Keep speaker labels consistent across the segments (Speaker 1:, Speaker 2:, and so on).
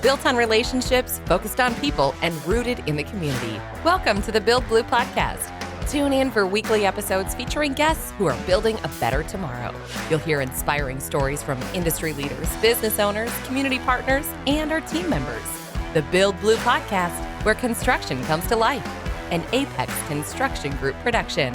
Speaker 1: built on relationships, focused on people, and rooted in the community. Welcome to the Build Blue Podcast. Tune in for weekly episodes featuring guests who are building a better tomorrow. You'll hear inspiring stories from industry leaders, business owners, community partners, and our team members. The Build Blue Podcast, where construction comes to life. An Apex Construction Group production.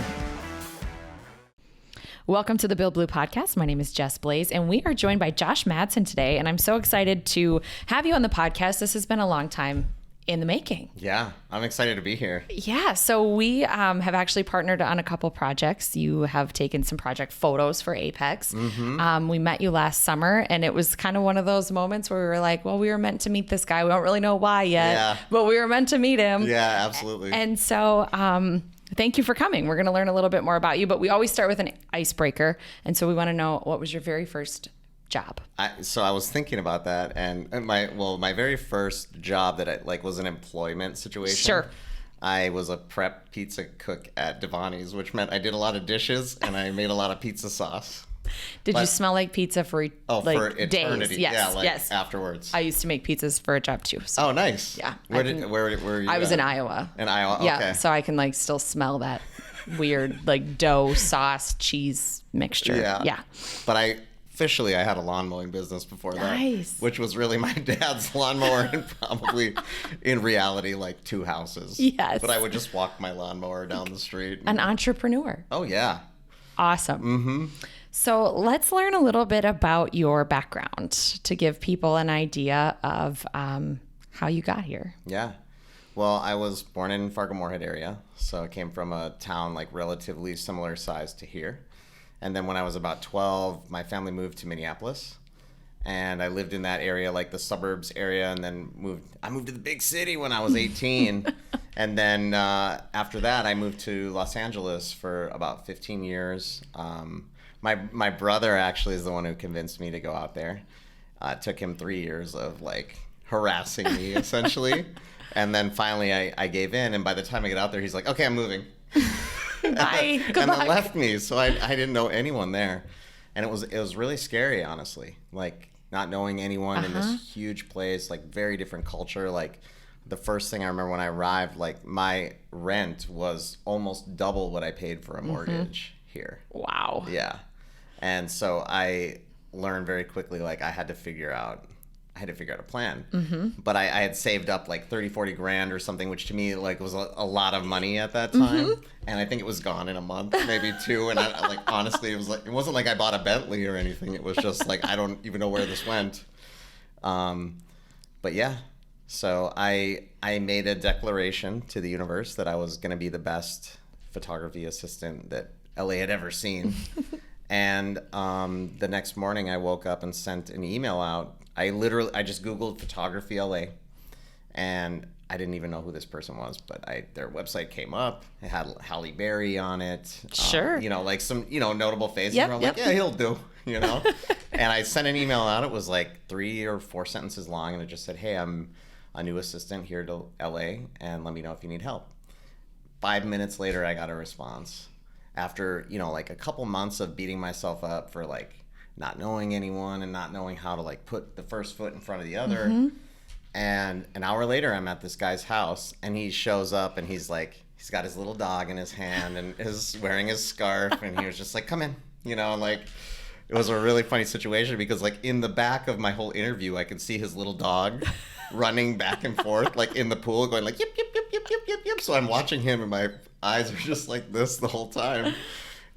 Speaker 2: Welcome to the Build Blue Podcast. My name is Jess Blaze, and we are joined by Josh Madson today, and I'm so excited to have you on the podcast. This has been a long time in the making.
Speaker 3: Yeah, I'm excited to be here.
Speaker 2: Yeah, so we have actually partnered on a couple projects. You have taken some project photos for Apex. We met you last summer, and it was kind of one of those moments where we were like, well, we were meant to meet this guy. We don't really know why yet, but we were meant to meet him.
Speaker 3: Yeah, absolutely.
Speaker 2: And so thank you for coming. We're going to learn a little bit more about you, but we always start with an icebreaker. And so we want to know, what was your very first job?
Speaker 3: So I was thinking about that, and my very first job that I was an employment situation.
Speaker 2: Sure.
Speaker 3: I was a prep pizza cook at Devani's, which meant I did a lot of dishes and I made a lot of pizza sauce.
Speaker 2: Did you smell like pizza for
Speaker 3: for eternity?
Speaker 2: Days? Yes,
Speaker 3: yeah,
Speaker 2: yes.
Speaker 3: Afterwards.
Speaker 2: I used to make pizzas for a job too. So.
Speaker 3: Oh, nice.
Speaker 2: Yeah.
Speaker 3: Where were you?
Speaker 2: I was in Iowa.
Speaker 3: In Iowa. Okay.
Speaker 2: Yeah. So I can still smell that weird dough, sauce, cheese mixture. Yeah.
Speaker 3: But I had a lawn mowing business before that.
Speaker 2: Nice.
Speaker 3: Which was really my dad's lawnmower and probably in reality two houses.
Speaker 2: Yes.
Speaker 3: But I would just walk my lawnmower down the street.
Speaker 2: An entrepreneur.
Speaker 3: Oh, yeah.
Speaker 2: Awesome.
Speaker 3: Mm-hmm.
Speaker 2: So let's learn a little bit about your background to give people an idea of how you got here.
Speaker 3: Yeah. Well, I was born in Fargo-Moorhead area, so I came from a town relatively similar size to here. And then when I was about 12, my family moved to Minneapolis, and I lived in that area, the suburbs area, and then I moved to the big city when I was 18. And then after that, I moved to Los Angeles for about 15 years. My brother actually is the one who convinced me to go out there. It took him 3 years of harassing me essentially. And then finally I gave in. And by the time I get out there, he's like, okay, I'm moving.
Speaker 2: Bye. Good
Speaker 3: and
Speaker 2: luck.
Speaker 3: then left me. So I didn't know anyone there. And it was really scary, honestly. Not knowing anyone in this huge place, very different culture. The first thing I remember when I arrived, my rent was almost double what I paid for a mortgage here.
Speaker 2: Wow.
Speaker 3: Yeah. And so I learned very quickly, I had to figure out a plan. But I had saved up 30, 40 grand or something, which to me was a lot of money at that time. And I think it was gone in a month, maybe two. And I honestly, it wasn't like I bought a Bentley or anything. It was just I don't even know where this went. But yeah, so I made a declaration to the universe that I was going to be the best photography assistant that LA had ever seen. And the next morning I woke up and sent an email out. I just Googled photography LA, and I didn't even know who this person was, but their website came up. It had Halle Berry on it.
Speaker 2: Sure.
Speaker 3: Some, notable faces.
Speaker 2: Yep,
Speaker 3: I'm
Speaker 2: yep.
Speaker 3: yeah, he'll do, And I sent an email out. It was 3 or 4 sentences long, and it just said, hey, I'm a new assistant here to LA, and let me know if you need help. 5 minutes later, I got a response. After, a couple months of beating myself up for not knowing anyone and not knowing how to put the first foot in front of the other. And an hour later, I'm at this guy's house, and he shows up, and he's got his little dog in his hand and is wearing his scarf, and he was just come in, it was a really funny situation because in the back of my whole interview, I could see his little dog running back and forth in the pool going yip, yip, yip, yip, yip, yip, yip. So I'm watching him, and my eyes are just this the whole time.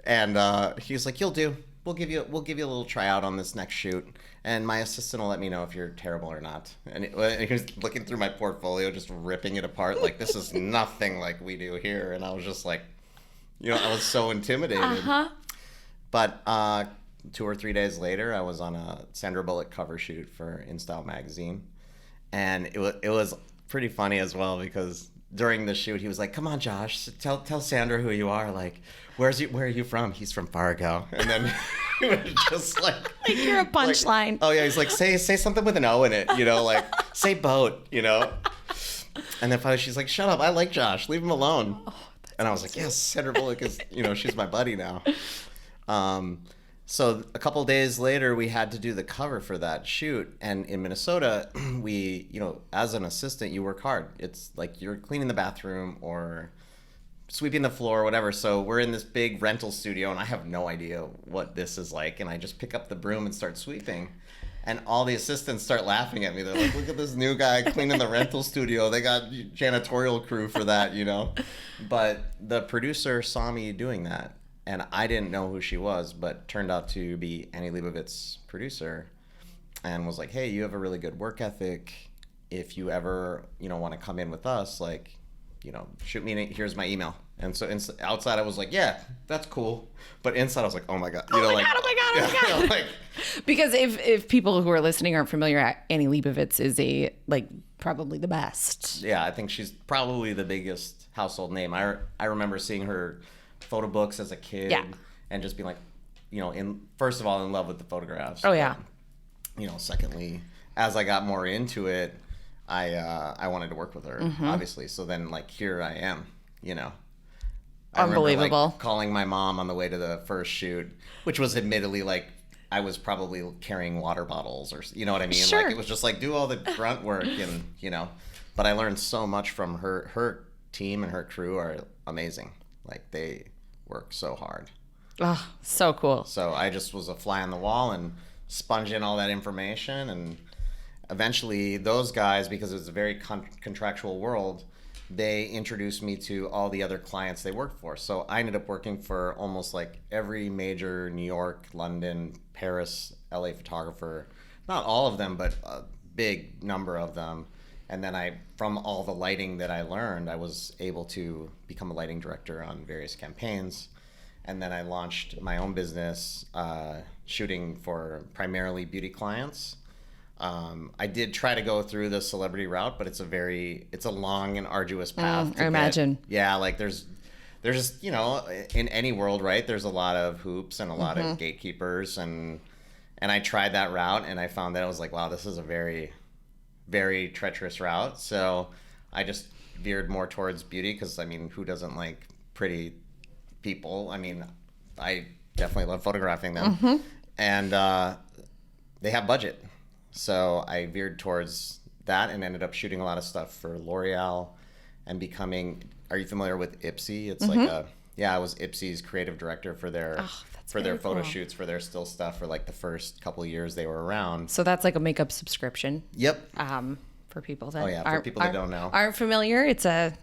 Speaker 3: And he's like, you'll do. We'll give you a little tryout on this next shoot, and my assistant will let me know if you're terrible or not. And he was looking through my portfolio, just ripping it apart, this is nothing like we do here. And I was just I was so intimidated. But 2 or 3 days later, I was on a Sandra Bullock cover shoot for InStyle magazine, and it was pretty funny as well because during the shoot, he was like, "Come on, Josh, tell Sandra who you are. Where are you from?" He's from Fargo, and then he was just
Speaker 2: you're a punchline.
Speaker 3: Oh yeah, he's like, say something with an O in it, say boat, And then finally, she's like, "Shut up, I like Josh, leave him alone." And I was like, "Yes, Sandra Bullock is, she's my buddy now." So a couple days later, we had to do the cover for that shoot. And in Minnesota, we, as an assistant, you work hard. It's like you're cleaning the bathroom or sweeping the floor or whatever. So we're in this big rental studio, and I have no idea what this is like. And I just pick up the broom and start sweeping. And all the assistants start laughing at me. They're like, look at this new guy cleaning the rental studio. They got janitorial crew for that, But the producer saw me doing that. And I didn't know who she was, but turned out to be Annie Leibovitz's producer, and was like, hey, you have a really good work ethic. If you ever, want to come in with us, shoot me, here's my email. And so outside I was like, yeah, that's cool. But inside I was like, oh my God.
Speaker 2: Oh my God. Because if people who are listening aren't familiar, Annie Leibovitz is probably the best.
Speaker 3: Yeah, I think she's probably the biggest household name. I remember seeing her photo books as a kid, and just being like, first of all, in love with the photographs.
Speaker 2: Oh yeah.
Speaker 3: Secondly, as I got more into it, I wanted to work with her, obviously. So then here I am,
Speaker 2: Unbelievable.
Speaker 3: I remember, calling my mom on the way to the first shoot, which was admittedly I was probably carrying water bottles or, you know what I mean?
Speaker 2: Sure.
Speaker 3: It was just do all the grunt work and, but I learned so much from her. Her team and her crew are amazing. They work so hard.
Speaker 2: Oh, so cool.
Speaker 3: So I just was a fly on the wall and sponge in all that information. And eventually those guys, because it was a very contractual world, they introduced me to all the other clients they worked for. So I ended up working for almost every major New York, London, Paris, LA photographer. Not all of them, but a big number of them. And then from all the lighting that I learned, I was able to become a lighting director on various campaigns. And then I launched my own business, shooting for primarily beauty clients. I did try to go through the celebrity route, but it's a long and arduous path.
Speaker 2: I imagine.
Speaker 3: Yeah, there's just, in any world, right? There's a lot of hoops and a lot of gatekeepers. And I tried that route, and I found that I was like, wow, this is a very, very treacherous route. So I just veered more towards beauty because, who doesn't like pretty people? I definitely love photographing them. And they have budget. So I veered towards that and ended up shooting a lot of stuff for L'Oreal and are you familiar with Ipsy? It's I was Ipsy's creative director for their photo shoots, for their still stuff for the first couple of years they were around.
Speaker 2: So that's a makeup subscription.
Speaker 3: Yep.
Speaker 2: For people that
Speaker 3: for people that don't know.
Speaker 2: Aren't familiar, it's a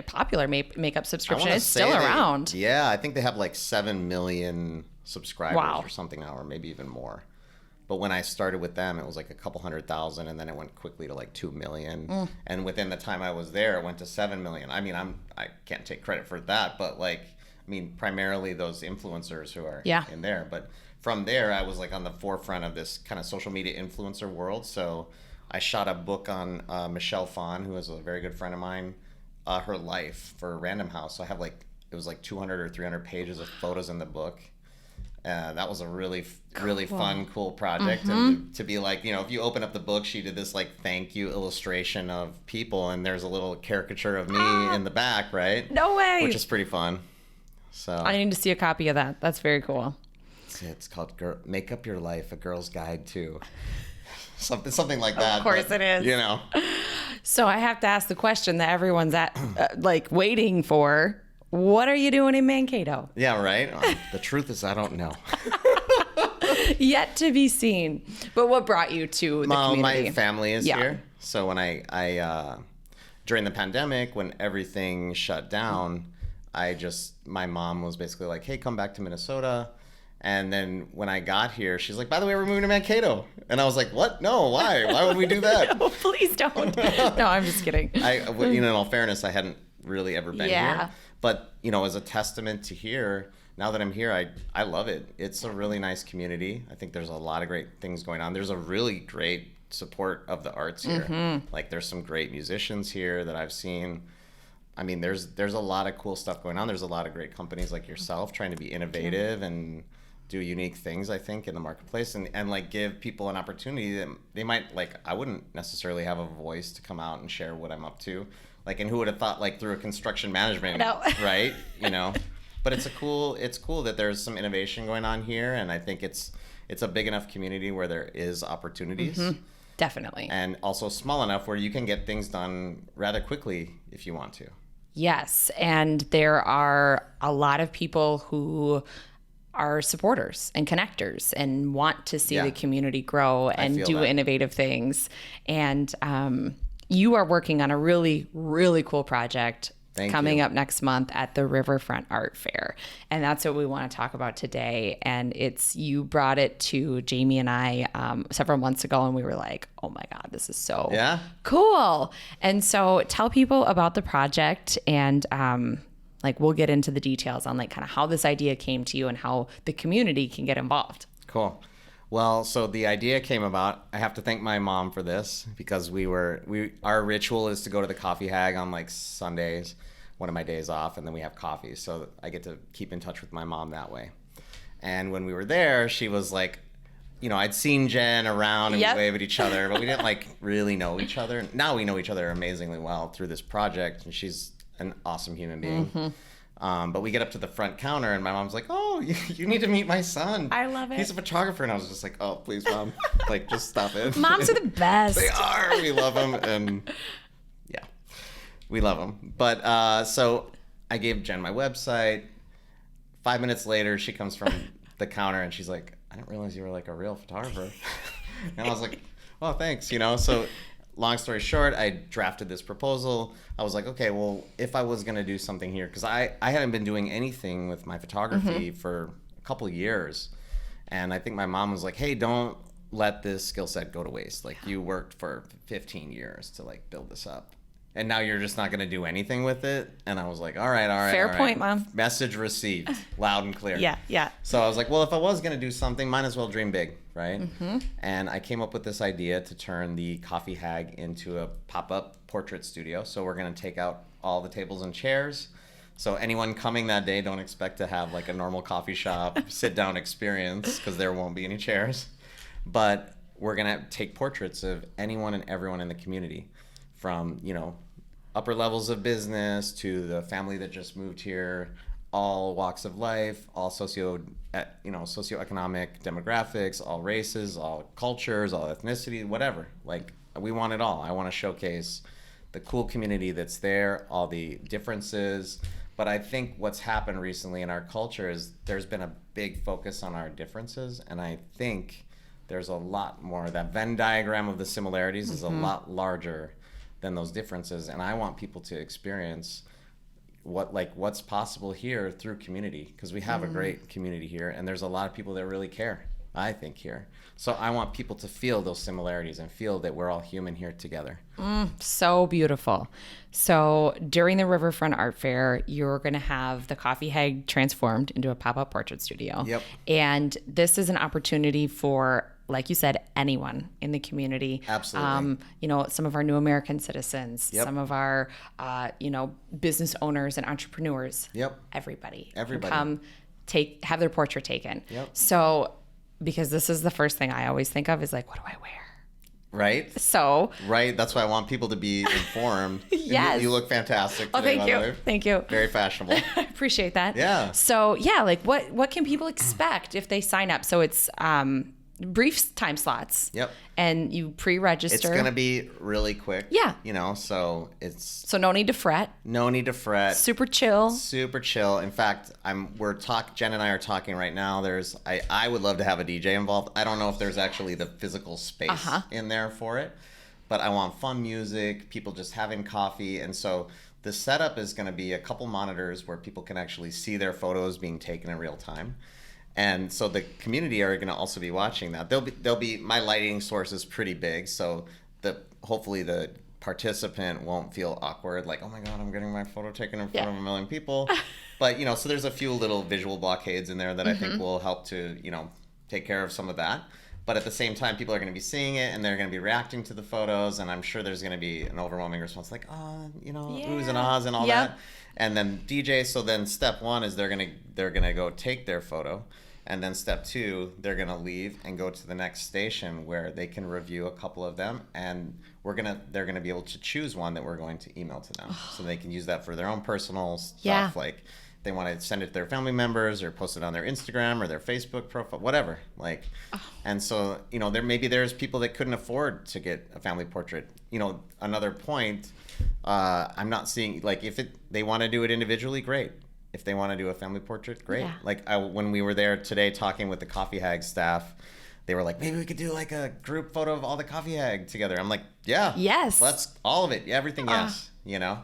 Speaker 2: popular makeup subscription. It's still around.
Speaker 3: I think they have 7 million subscribers
Speaker 2: Wow.
Speaker 3: or something now, or maybe even more. But when I started with them, it was a couple 100,000, and then it went quickly to 2 million. And within the time I was there, it went to 7 million. I can't take credit for that, but primarily those influencers who are in there. But from there, I was on the forefront of this kind of social media influencer world. So I shot a book on Michelle Phan, who is a very good friend of mine, her life for Random House. So I have it was 200 or 300 pages of photos in the book. That was a really fun, cool project. And to be if you open up the book, she did this thank you illustration of people, and there's a little caricature of me in the back, right?
Speaker 2: No way.
Speaker 3: Which is pretty fun. So
Speaker 2: I need to see a copy of that. That's very cool.
Speaker 3: It's called Make Up Your Life, A Girl's Guide to something like that.
Speaker 2: Of course it is. So I have to ask the question that everyone's waiting for. What are you doing in Mankato?
Speaker 3: Yeah, right. The truth is, I don't know.
Speaker 2: Yet to be seen. But what brought you to the community?
Speaker 3: My family is here. So when I during the pandemic, when everything shut down, my mom was basically like, hey, come back to Minnesota. And then when I got here, she's like, by the way, we're moving to Mankato. And I was like, what? No, why? Why would we do that?
Speaker 2: No, please don't. No, I'm just kidding.
Speaker 3: In all fairness, I hadn't really ever been here. But, as a testament to here, now that I'm here, I love it. It's a really nice community. I think there's a lot of great things going on. There's a really great support of the arts here. There's some great musicians here that I've seen. There's a lot of cool stuff going on. There's a lot of great companies like yourself trying to be innovative and do unique things, I think, in the marketplace and give people an opportunity that they might, I wouldn't necessarily have a voice to come out and share what I'm up to. And who would have thought, through a construction management, right? But it's cool that there's some innovation going on here, and I think it's a big enough community where there is opportunities.
Speaker 2: Definitely.
Speaker 3: And also small enough where you can get things done rather quickly if you want to.
Speaker 2: Yes, and there are a lot of people who are supporters and connectors and want to see the community grow and do innovative things. And you are working on a really, really cool project coming up next month at the Riverfront Art Fair. And that's what we want to talk about today. And you brought it to Jamie and I several months ago, and we were like, oh my God, this is so cool. And so tell people about the project, and we'll get into the details on kind of how this idea came to you and how the community can get involved.
Speaker 3: Cool. Well, so the idea came about, I have to thank my mom for this, because our ritual is to go to the Coffee Hag on Sundays, one of my days off, and then we have coffee. So I get to keep in touch with my mom that way. And when we were there, she was like, I'd seen Jen around and we wave at each other, but we didn't really know each other. Now we know each other amazingly well through this project, and she's an awesome human being. But we get up to the front counter, and my mom's like, oh, you need to meet my son.
Speaker 2: I love it.
Speaker 3: He's a photographer. And I was just like, oh, please, Mom. Just stop it.
Speaker 2: Moms are the best.
Speaker 3: They are. We love them. And we love them. But so I gave Jen my website. 5 minutes later, she comes from the counter, and she's like, I didn't realize you were a real photographer. And I was like, oh, thanks. So long story short, I drafted this proposal. I was like, okay, well, if I was going to do something here, because I hadn't been doing anything with my photography for a couple of years. And I think my mom was like, hey, don't let this skill set go to waste. You worked for 15 years to build this up. And now you're just not going to do anything with it. And I was like, all right.
Speaker 2: Fair point, Mom.
Speaker 3: Message received, loud and clear.
Speaker 2: Yeah.
Speaker 3: So I was like, well, if I was going to do something, might as well dream big, right? And I came up with this idea to turn the Coffee Hag into a pop-up portrait studio. So we're going to take out all the tables and chairs. So anyone coming that day, don't expect to have a normal coffee shop sit-down experience, because there won't be any chairs. But we're going to take portraits of anyone and everyone in the community, from, upper levels of business to the family that just moved here, all walks of life, all socioeconomic demographics, all races, all cultures, all ethnicity, whatever. We want it all. I want to showcase the cool community that's there, all the differences. But I think what's happened recently in our culture is there's been a big focus on our differences, and I think there's a lot more. That Venn diagram of the similarities is a lot larger than those differences, and I want people to experience what's possible here through community, because we have a great community here, and there's a lot of people that really care, I think, here. So I want people to feel those similarities and feel that we're all human here together.
Speaker 2: So beautiful. So during the Riverfront Art Fair, you're going to have the Coffee Hag transformed into a pop-up portrait studio.
Speaker 3: Yep.
Speaker 2: And this is an opportunity for, like you said, anyone in the community.
Speaker 3: Absolutely.
Speaker 2: Some of our new American citizens, some of our, business owners and entrepreneurs.
Speaker 3: Yep.
Speaker 2: Everybody.
Speaker 3: Come
Speaker 2: have their portrait taken.
Speaker 3: Yep.
Speaker 2: So, because this is the first thing I always think of is what do I wear?
Speaker 3: Right?
Speaker 2: So.
Speaker 3: Right. That's why I want people to be informed.
Speaker 2: Yes.
Speaker 3: You look fantastic today,
Speaker 2: thank
Speaker 3: by
Speaker 2: you.
Speaker 3: the way.
Speaker 2: Thank you.
Speaker 3: Very fashionable.
Speaker 2: I appreciate that.
Speaker 3: Yeah.
Speaker 2: So, what can people expect if they sign up? So it's brief time slots.
Speaker 3: Yep.
Speaker 2: And you pre-register.
Speaker 3: It's going to be really quick.
Speaker 2: Yeah.
Speaker 3: So it's...
Speaker 2: So no need to fret.
Speaker 3: No need to fret.
Speaker 2: Super chill.
Speaker 3: Super chill. In fact, Jen and I are talking right now. I would love to have a DJ involved. I don't know if there's actually the physical space in there for it, but I want fun music, people just having coffee. And so the setup is going to be a couple monitors where people can actually see their photos being taken in real time. And so the community are going to also be watching that. They'll be my lighting source is pretty big, so hopefully the participant won't feel awkward, oh my God, I'm getting my photo taken in front of a million people. But so there's a few little visual blockades in there that I think will help to take care of some of that. But at the same time, people are going to be seeing it, and they're going to be reacting to the photos, and I'm sure there's going to be an overwhelming response, oohs and ahs and all that. And then DJ. So then step one is they're gonna go take their photo, and then step two, they're gonna leave and go to the next station where they can review a couple of them, and they're gonna be able to choose one that we're going to email to them, so they can use that for their own personal stuff, they want to send it to their family members or post it on their Instagram or their Facebook profile, whatever. Like, and so, you know, there's people that couldn't afford to get a family portrait. You know, another point, I'm not seeing, like, if they want to do it individually, great. If they want to do a family portrait, great.
Speaker 2: Yeah.
Speaker 3: Like, when we were there today talking with the Coffee Hag staff, they were like, maybe we could do like a group photo of all the Coffee Hag together. I'm like, yeah.
Speaker 2: Yes.
Speaker 3: Let's, all of it. Everything, yes. You know?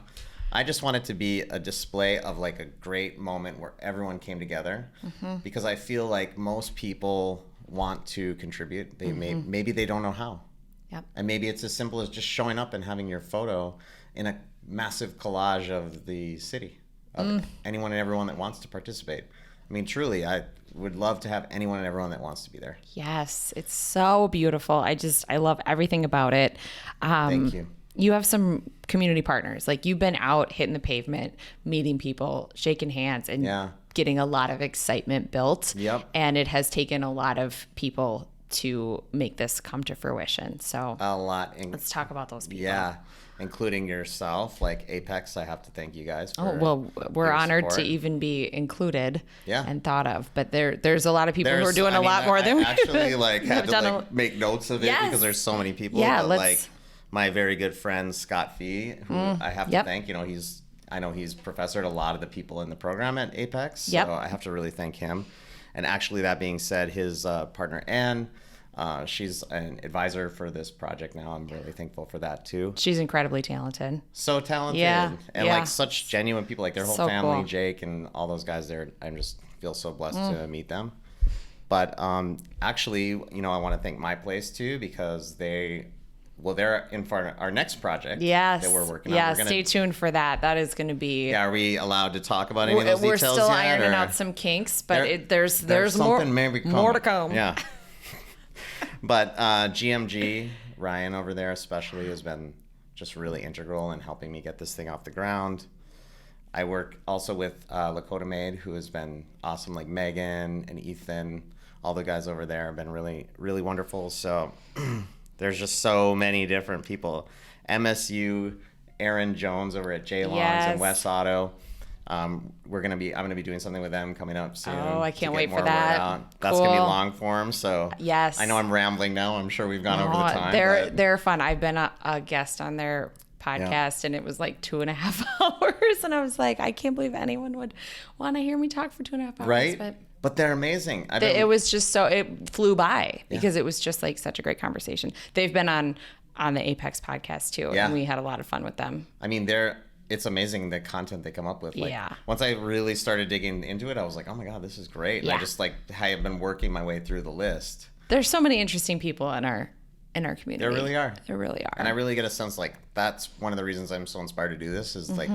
Speaker 3: I just want it to be a display of like a great moment where everyone came together, because I feel like most people want to contribute. They maybe they don't know how.
Speaker 2: Yep.
Speaker 3: And maybe it's as simple as just showing up and having your photo in a massive collage of the city, of anyone and everyone that wants to participate. I mean, truly, I would love to have anyone and everyone that wants to be there.
Speaker 2: Yes, it's so beautiful. I love everything about it.
Speaker 3: Thank you.
Speaker 2: You have some community partners. Like, you've been out hitting the pavement, meeting people, shaking hands, and getting a lot of excitement built.
Speaker 3: Yep.
Speaker 2: And it has taken a lot of people to make this come to fruition. So
Speaker 3: A lot.
Speaker 2: let's talk about those people.
Speaker 3: Yeah. Including yourself, like Apex, I have to thank you guys for
Speaker 2: we're
Speaker 3: your
Speaker 2: honored
Speaker 3: support.
Speaker 2: to even be included
Speaker 3: Yeah.
Speaker 2: and thought of. But there's a lot of people who are doing a lot more than we
Speaker 3: actually like had
Speaker 2: have
Speaker 3: to
Speaker 2: done.
Speaker 3: like make notes of it
Speaker 2: Yes.
Speaker 3: because there's so many people.
Speaker 2: Yeah,
Speaker 3: but
Speaker 2: let's-
Speaker 3: like my very good friend Scott Fee, who I have to
Speaker 2: Yep.
Speaker 3: thank. You know, I know he's professored a lot of the people in the program at Apex.
Speaker 2: Yep.
Speaker 3: So I have to really thank him. And actually, that being said, his partner Anne, she's an advisor for this project now. I'm really thankful for that too.
Speaker 2: She's incredibly talented.
Speaker 3: So talented.
Speaker 2: Yeah,
Speaker 3: And
Speaker 2: yeah.
Speaker 3: like such genuine people, like their whole
Speaker 2: So
Speaker 3: family,
Speaker 2: cool.
Speaker 3: Jake and all those guys there. I just feel so blessed to meet them. But actually, you know, I want to thank my place too, because they're in front of our next project
Speaker 2: Yes.
Speaker 3: that we're working on.
Speaker 2: Yeah,
Speaker 3: We're gonna,
Speaker 2: stay tuned for that. That is going to be.
Speaker 3: yeah, are we allowed to talk about any of those
Speaker 2: We're
Speaker 3: details
Speaker 2: still
Speaker 3: yet?
Speaker 2: ironing
Speaker 3: or-
Speaker 2: out some kinks, but there's
Speaker 3: something
Speaker 2: more
Speaker 3: maybe
Speaker 2: more to come.
Speaker 3: Yeah. But GMG, Ryan over there especially, has been just really integral in helping me get this thing off the ground. I work also with Lakota Maid, who has been awesome, like Megan and Ethan. All the guys over there have been really, really wonderful. So there's just so many different people. MSU, Aaron Jones over at J Longs and
Speaker 2: Yes.
Speaker 3: West Auto. I'm gonna be doing something with them coming up soon.
Speaker 2: Oh, I
Speaker 3: to
Speaker 2: can't
Speaker 3: get
Speaker 2: wait for
Speaker 3: more word
Speaker 2: that.
Speaker 3: out. That's gonna be
Speaker 2: Cool.
Speaker 3: long form. So
Speaker 2: Yes.
Speaker 3: I know I'm rambling now. I'm sure we've gone over the time.
Speaker 2: They're fun. I've been a guest on their podcast, and it was like 2.5 hours, and I was like, I can't believe anyone would want to hear me talk for 2.5 hours.
Speaker 3: right? But they're amazing.
Speaker 2: It was just so, it flew by because it was just like such a great conversation. They've been on the Apex podcast too,
Speaker 3: Yeah.
Speaker 2: and we had a lot of fun with them.
Speaker 3: I mean, it's amazing the content they come up with. Like,
Speaker 2: Yeah.
Speaker 3: Once I really started digging into it, I was like, oh my God, this is great. And
Speaker 2: Yeah.
Speaker 3: I just I have been working my way through the list.
Speaker 2: There's so many interesting people in our community.
Speaker 3: There really are.
Speaker 2: There really are.
Speaker 3: And I really get a sense like that's one of the reasons I'm so inspired to do this is like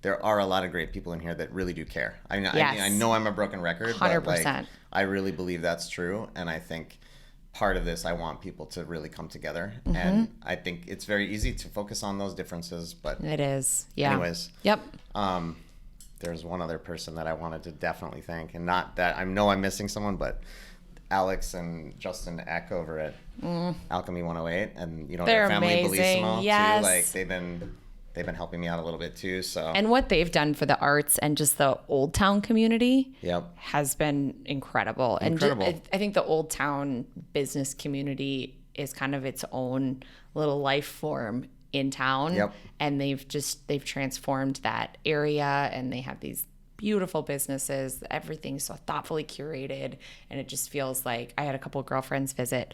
Speaker 3: there are a lot of great people in here that really do care. I mean,
Speaker 2: Yes.
Speaker 3: I know I'm a broken record, but
Speaker 2: 100%.
Speaker 3: like, I really believe that's true. And I think part of this, I want people to really come together. And I think it's very easy to focus on those differences. But
Speaker 2: It is. Yeah.
Speaker 3: anyways,
Speaker 2: Yep.
Speaker 3: there's one other person that I wanted to definitely thank. And not that I know I'm missing someone, but Alex and Justin Eck over at Alchemy 108 and, you know,
Speaker 2: They're
Speaker 3: their family
Speaker 2: amazing.
Speaker 3: Bellissimo
Speaker 2: Yes.
Speaker 3: too. Like they've been helping me out a little bit too. So
Speaker 2: And what they've done for the arts and just the Old Town community
Speaker 3: Yep.
Speaker 2: has been incredible.
Speaker 3: Incredible.
Speaker 2: And I think the Old Town business community is kind of its own little life form in town.
Speaker 3: Yep.
Speaker 2: And they've transformed that area, and they have these beautiful businesses. Everything's so thoughtfully curated, and it just feels like I had a couple of girlfriends visit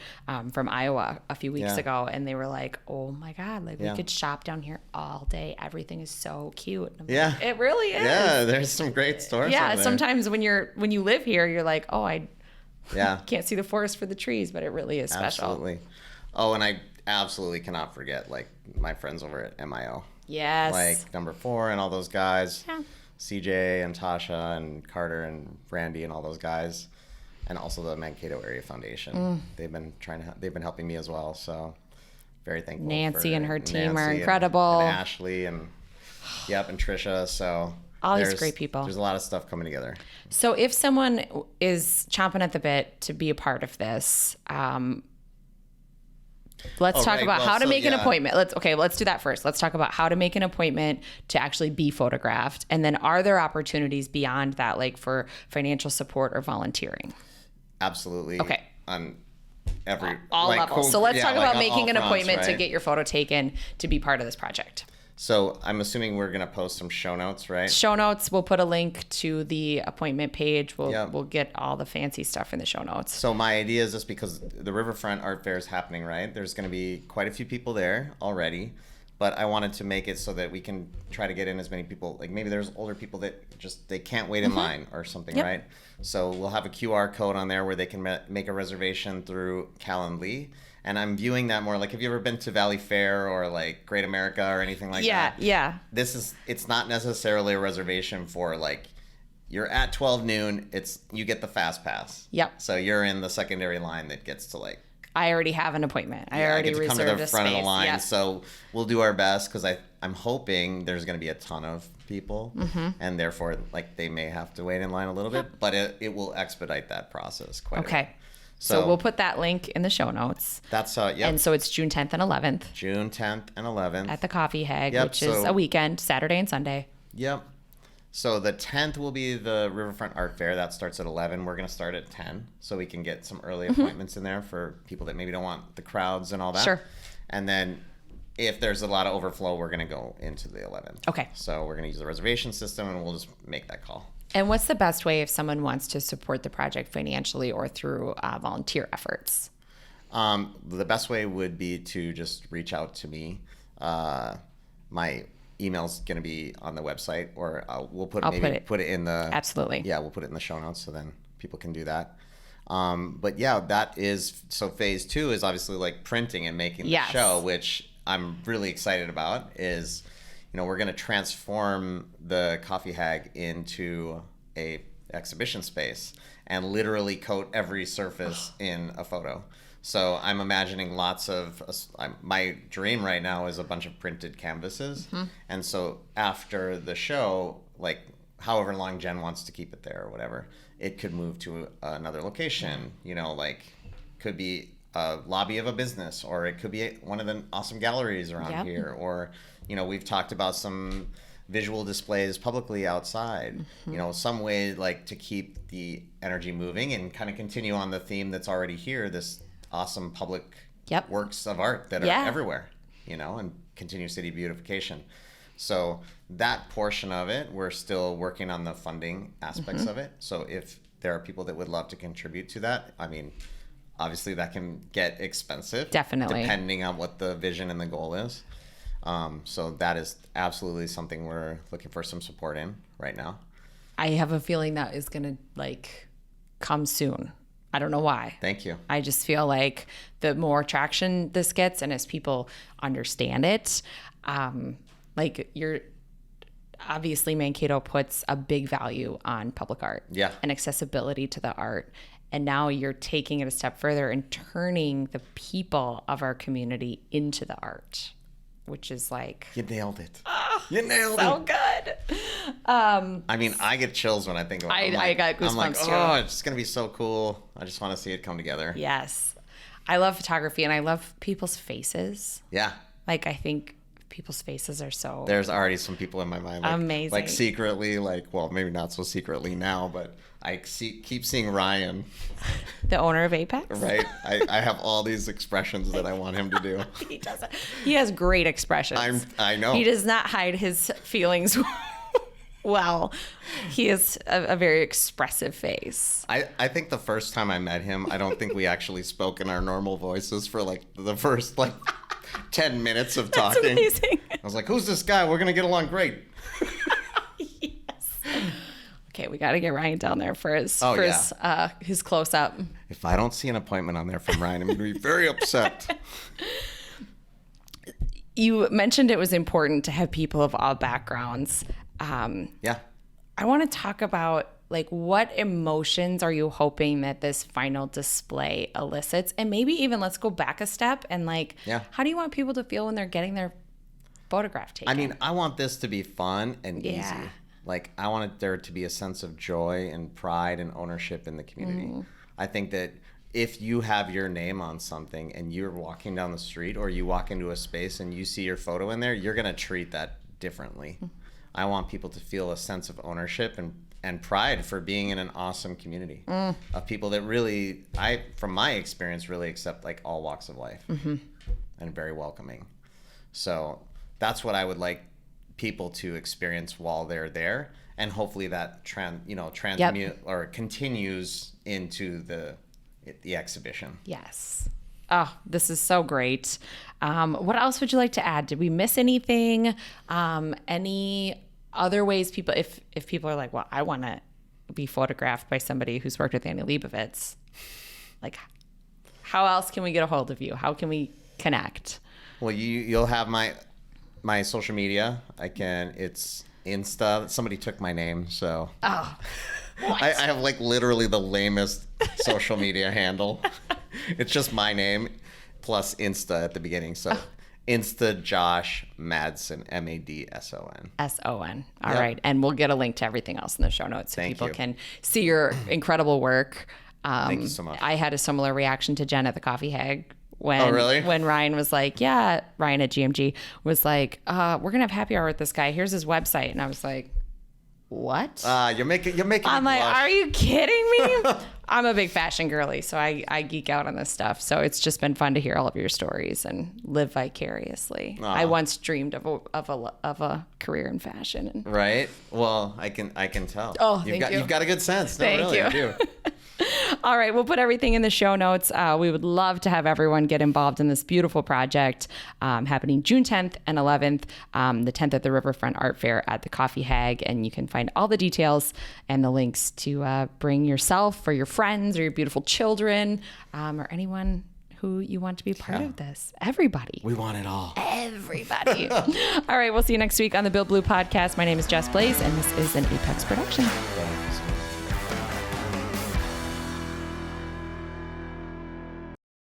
Speaker 2: from Iowa a few weeks
Speaker 3: Yeah.
Speaker 2: ago, and they were like, "Oh my God, like
Speaker 3: Yeah.
Speaker 2: we could shop down here all day. Everything is so cute." And I'm
Speaker 3: Yeah.
Speaker 2: like, it really is.
Speaker 3: Yeah, there's some great stores.
Speaker 2: Yeah,
Speaker 3: over there.
Speaker 2: sometimes when you live here, you're like, "Oh, I
Speaker 3: Yeah.
Speaker 2: can't see the forest for the trees," but it really is special.
Speaker 3: Absolutely. Oh, and I absolutely cannot forget like my friends over at MIO.
Speaker 2: Yes.
Speaker 3: Like number 4 and all those guys.
Speaker 2: Yeah.
Speaker 3: CJ and Tasha and Carter and Randy and all those guys, and also the Mankato Area Foundation. They've been helping me as well. So very thankful.
Speaker 2: Nancy
Speaker 3: for
Speaker 2: and her team are
Speaker 3: Nancy
Speaker 2: incredible.
Speaker 3: And Ashley and and Trisha. So
Speaker 2: All these
Speaker 3: there's-
Speaker 2: great people.
Speaker 3: There's a lot of stuff coming together.
Speaker 2: So if someone is chomping at the bit to be a part of this, Let's talk about how to make an
Speaker 3: yeah.
Speaker 2: appointment. Let's do that first. Let's talk about how to make an appointment to actually be photographed. And then are there opportunities beyond that, like for financial support or volunteering?
Speaker 3: Absolutely.
Speaker 2: Okay.
Speaker 3: On every
Speaker 2: All levels. So let's talk about making an appointment to
Speaker 3: right?
Speaker 2: get your photo taken to be part of this project.
Speaker 3: So I'm assuming we're going to post some show notes, right?
Speaker 2: Show notes, we'll put a link to the appointment page.
Speaker 3: Yep.
Speaker 2: We'll get all the fancy stuff in the show notes.
Speaker 3: So my idea is just because the Riverfront Art Fair is happening, right? There's going to be quite a few people there already, but I wanted to make it so that we can try to get in as many people. Like maybe there's older people that just, they can't wait in line or something,
Speaker 2: Yep.
Speaker 3: right? So we'll have a QR code on there where they can make a reservation through Calendly. And I'm viewing that more like, have you ever been to Valley Fair or like Great America or anything like that?
Speaker 2: Yeah.
Speaker 3: It's not necessarily a reservation for like, you're at 12 noon, you get the fast pass.
Speaker 2: Yep.
Speaker 3: So you're in the secondary line that gets to like,
Speaker 2: I already have an appointment. I
Speaker 3: I
Speaker 2: already
Speaker 3: get to come to
Speaker 2: reserved
Speaker 3: the
Speaker 2: a
Speaker 3: front
Speaker 2: space.
Speaker 3: of the line.
Speaker 2: Yep.
Speaker 3: So we'll do our best because I'm hoping there's going to be a ton of people, and therefore like they may have to wait in line a little bit, but it will expedite that process quite a bit.
Speaker 2: Okay. So we'll put that link in the show notes.
Speaker 3: That's yep.
Speaker 2: And so it's June 10th and 11th
Speaker 3: June 10th and 11th
Speaker 2: at the Coffee Hag,
Speaker 3: Yep,
Speaker 2: which is
Speaker 3: so-
Speaker 2: a weekend, Saturday and Sunday.
Speaker 3: Yep. So the 10th will be the Riverfront Art Fair. That starts at 11. We're going to start at 10 so we can get some early appointments in there for people that maybe don't want the crowds and all that.
Speaker 2: Sure.
Speaker 3: And then if there's a lot of overflow, we're going to go into the 11th.
Speaker 2: Okay.
Speaker 3: So we're going to use the reservation system and we'll just make that call.
Speaker 2: And what's the best way if someone wants to support the project financially or through volunteer efforts?
Speaker 3: The best way would be to just reach out to me. My email's going to be on the website, or we'll put it in the
Speaker 2: Absolutely.
Speaker 3: Yeah, we'll put it in the show notes so then people can do that. But yeah, that is so phase 2 is obviously like printing and making the show, which I'm really excited about. Is we're going to transform the Coffee Hag into a exhibition space and literally coat every surface in a photo. So I'm imagining lots of, my dream right now is a bunch of printed canvases. And so after the show, like however long Jen wants to keep it there or whatever, it could move to another location, like could be a lobby of a business, or it could be one of the awesome galleries around here, or, we've talked about some visual displays publicly outside, some way like to keep the energy moving and kind of continue on the theme that's already here, this awesome public works of art that are everywhere, and continue city beautification. So that portion of it, we're still working on the funding aspects of it. So if there are people that would love to contribute to that, I mean, obviously that can get expensive.
Speaker 2: Definitely.
Speaker 3: Depending on what the vision and the goal is. So that is absolutely something we're looking for some support in right now.
Speaker 2: I have a feeling that is going to come soon. I don't know why.
Speaker 3: Thank you.
Speaker 2: I just feel like the more traction this gets, and as people understand it, obviously Mankato puts a big value on public art and accessibility to the art. And now you're taking it a step further and turning the people of our community into the art, which is like...
Speaker 3: You nailed it. You nailed it.
Speaker 2: So good.
Speaker 3: I mean, I get chills when I think about it.
Speaker 2: I got goosebumps
Speaker 3: I'm like,
Speaker 2: too.
Speaker 3: oh, it's going to be so cool. I just want to see it come together.
Speaker 2: Yes. I love photography and I love people's faces.
Speaker 3: Yeah.
Speaker 2: I think people's faces are so...
Speaker 3: There's already some people in my mind.
Speaker 2: Amazing.
Speaker 3: Like secretly, well, maybe not so secretly now, but I keep seeing Ryan.
Speaker 2: The owner of Apex?
Speaker 3: Right. I have all these expressions that I want him to do.
Speaker 2: He doesn't. He has great expressions.
Speaker 3: I know.
Speaker 2: He does not hide his feelings well. He has a very expressive face.
Speaker 3: I think the first time I met him, I don't think we actually spoke in our normal voices for the first 10 minutes of talking.
Speaker 2: That's amazing.
Speaker 3: I was like, who's this guy? We're going to get along great.
Speaker 2: Yes. Okay, we got to get Ryan down there for his close up.
Speaker 3: If I don't see an appointment on there from Ryan, I'm going to be very upset.
Speaker 2: You mentioned it was important to have people of all backgrounds.
Speaker 3: Yeah.
Speaker 2: I want to talk about what emotions are you hoping that this final display elicits? And maybe even let's go back a step and how do you want people to feel when they're getting their photograph taken?
Speaker 3: I mean, I want this to be fun and easy. I want there to be a sense of joy and pride and ownership in the community. I think that if you have your name on something and you're walking down the street or you walk into a space and you see your photo in there, you're going to treat that differently. I want people to feel a sense of ownership and pride for being in an awesome community of people that really, from my experience, really accept like all walks of life and very welcoming. So that's what I would like people to experience while they're there, and hopefully that transmute or continues into the exhibition.
Speaker 2: Yes. Oh, this is so great. What else would you like to add? Did we miss anything? Any other ways people, if people are like, well, I want to be photographed by somebody who's worked with Annie Leibovitz, like, how else can we get a hold of you? How can we connect?
Speaker 3: Well, you'll have my social media. It's Insta. Somebody took my name, so
Speaker 2: Oh,
Speaker 3: I have like literally the lamest social media handle. It's just my name plus Insta at the beginning. So Insta Josh Madson, Madson.
Speaker 2: S-O-N. All right. And we'll get a link to everything else in the show notes so
Speaker 3: Thank
Speaker 2: people
Speaker 3: you.
Speaker 2: can see your incredible work.
Speaker 3: Thank you so much.
Speaker 2: I had a similar reaction to Jen at the Coffee Hag when
Speaker 3: really?
Speaker 2: when Ryan was like, Ryan at GMG was like, we're going to have happy hour with this guy. Here's his website. And I was like, what?
Speaker 3: You're making
Speaker 2: I'm
Speaker 3: me
Speaker 2: like,
Speaker 3: blush.
Speaker 2: are you kidding me? I'm a big fashion girly, so I geek out on this stuff. So it's just been fun to hear all of your stories and live vicariously. I once dreamed of a career in fashion. And
Speaker 3: Right? Well, I can tell.
Speaker 2: Oh, thank you.
Speaker 3: You've got a good sense. No,
Speaker 2: Thank
Speaker 3: really,
Speaker 2: you.
Speaker 3: I do.
Speaker 2: All right, we'll put everything in the show notes. We would love to have everyone get involved in this beautiful project happening June 10th and 11th, the 10th at the Riverfront Art Fair at the Coffee Hag. And you can find all the details and the links to bring yourself or your friends or your beautiful children or anyone who you want to be part of this. Everybody.
Speaker 3: We want it all.
Speaker 2: Everybody. All right, we'll see you next week on the Build Blue podcast. My name is Jess Blaze, and this is an Apex production.
Speaker 3: Thank you so much.